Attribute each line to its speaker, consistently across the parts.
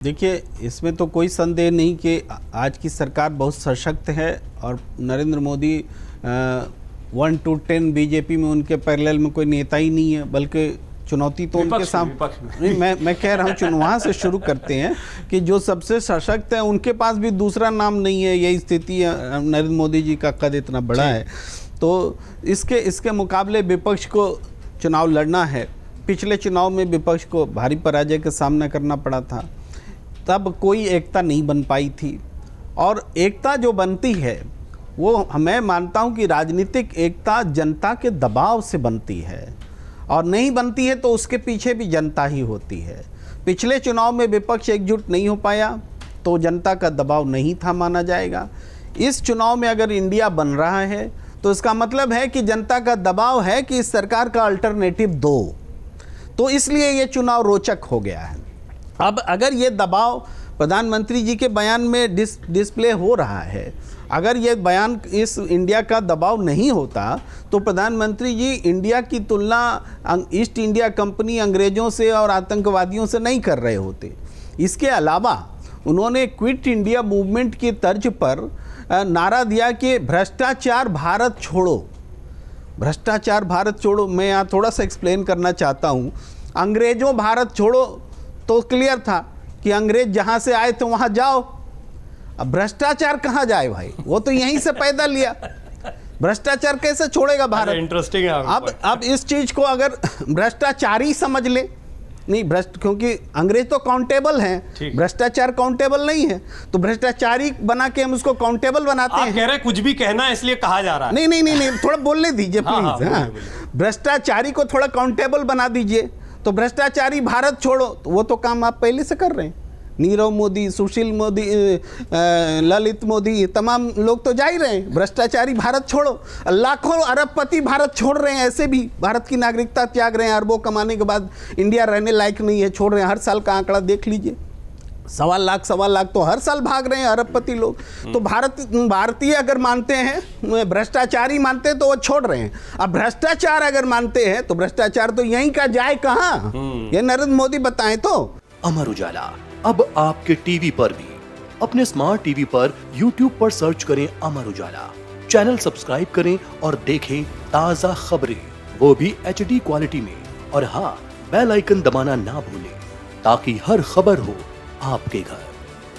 Speaker 1: देखिए, इसमें तो कोई संदेह नहीं कि आज की सरकार बहुत सशक्त है और नरेंद्र मोदी 1 to 10 बीजेपी में उनके पैरेलल में कोई नेता ही नहीं है, बल्कि चुनौती तो उनके सामने नहीं। मैं कह रहा हूँ वहाँ से शुरू करते हैं कि जो सबसे सशक्त है उनके पास भी दूसरा नाम नहीं है। यही स्थिति है, नरेंद्र मोदी जी का कद इतना बड़ा है, तो इसके मुकाबले विपक्ष को चुनाव लड़ना है। पिछले चुनाव में विपक्ष को भारी पराजय का सामना करना पड़ा था, तब कोई एकता नहीं बन पाई थी। और एकता जो बनती है वो मैं मानता हूं कि राजनीतिक एकता जनता के दबाव से बनती है, और नहीं बनती है तो उसके पीछे भी जनता ही होती है। पिछले चुनाव में विपक्ष एकजुट नहीं हो पाया तो जनता का दबाव नहीं था माना जाएगा। इस चुनाव में अगर इंडिया बन रहा है तो इसका मतलब है कि जनता का दबाव है कि इस सरकार का अल्टरनेटिव दो, तो इसलिए ये चुनाव रोचक हो गया है। अब अगर ये दबाव प्रधानमंत्री जी के बयान में डिस्प्ले हो रहा है, अगर ये बयान इस इंडिया का दबाव नहीं होता तो प्रधानमंत्री जी इंडिया की तुलना ईस्ट इंडिया कंपनी अंग्रेज़ों से और आतंकवादियों से नहीं कर रहे होते। इसके अलावा उन्होंने क्विट इंडिया मूवमेंट की तर्ज पर नारा दिया कि भ्रष्टाचार भारत छोड़ो, भ्रष्टाचार भारत छोड़ो। मैं यहाँ थोड़ा सा एक्सप्लेन करना चाहता हूँ। अंग्रेज़ों भारत छोड़ो तो क्लियर था कि अंग्रेज जहाँ से आए थे वहाँ जाओ। अब भ्रष्टाचार कहाँ जाए भाई, वो तो यहीं से पैदा लिया, भ्रष्टाचार कैसे छोड़ेगा भारत।
Speaker 2: इंटरेस्टिंग है।
Speaker 1: अब इस चीज को अगर भ्रष्टाचारी समझ ले, नहीं क्योंकि अंग्रेज तो काउंटेबल हैं, भ्रष्टाचार काउंटेबल नहीं है, तो भ्रष्टाचारी बना के हम उसको काउंटेबल बनाते हैं।
Speaker 2: कह रहे कुछ भी कहना है इसलिए कहा जा रहा है।
Speaker 1: नहीं, थोड़ा बोलने दीजिए प्लीज। भ्रष्टाचारी को थोड़ा काउंटेबल बना दीजिए, तो भ्रष्टाचारी भारत छोड़ो, तो वो तो काम आप पहले से कर रहे हैं। नीरव मोदी, सुशील मोदी, ललित मोदी, तमाम लोग तो जा ही रहे हैं। भ्रष्टाचारी भारत छोड़ो, लाखों अरबपति भारत छोड़ रहे हैं, ऐसे भी भारत की नागरिकता त्याग रहे हैं। अरबों कमाने के बाद इंडिया रहने लायक नहीं है, छोड़ रहे हैं। हर साल का आंकड़ा देख लीजिए, 1.25 लाख तो हर साल भाग रहे हैं अरबपति लोग। तो भारतीय अगर मानते हैं, भ्रष्टाचारी मानते हैं तो वो छोड़ रहे हैं। अब भ्रष्टाचार अगर मानते हैं तो भ्रष्टाचार तो यहीं का जाए कहाँ, ये नरेंद्र मोदी बताएं तो।
Speaker 3: अमर उजाला अब आपके टीवी पर भी। अपने स्मार्ट टीवी पर YouTube पर सर्च करें अमर उजाला, चैनल सब्सक्राइब करें और देखें ताजा खबरें, वो भी HD क्वालिटी में। और हाँ, बेल आइकन दबाना ना भूलें ताकि हर खबर हो आपके घर।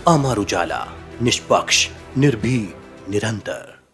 Speaker 3: अमर उजाला, निष्पक्ष, निर्भीक, निरंतर।